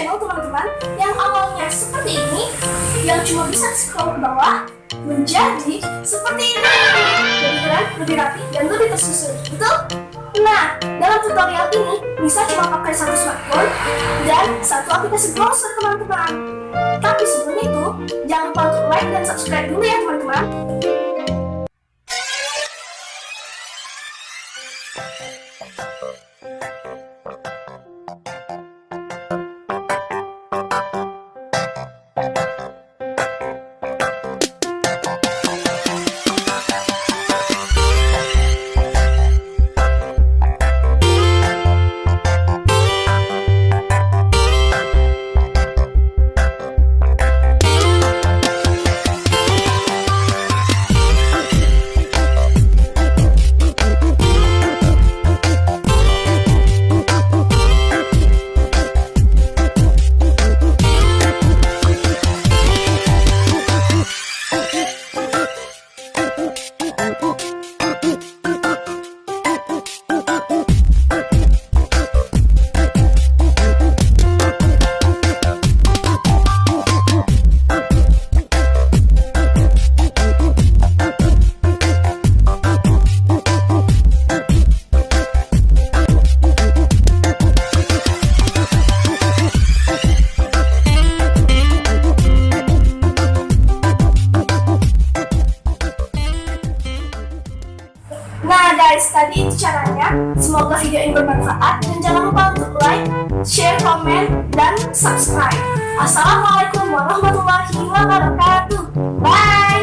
channel teman-teman yang awalnya seperti ini, yang cuma bisa scroll ke bawah, menjadi seperti ini. Lebih keren, lebih rapi, dan lebih tersusun. Betul? Nah, dalam tutorial ini Nisa cuma pakai satu smartphone dan satu aplikasi browser teman-teman. Tapi sebelum itu, jangan lupa untuk like dan subscribe dulu ya teman-teman. Nah guys, tadi itu caranya. Semoga video ini bermanfaat dan jangan lupa untuk like, share, komen, dan subscribe. Assalamualaikum warahmatullahi wabarakatuh. Bye.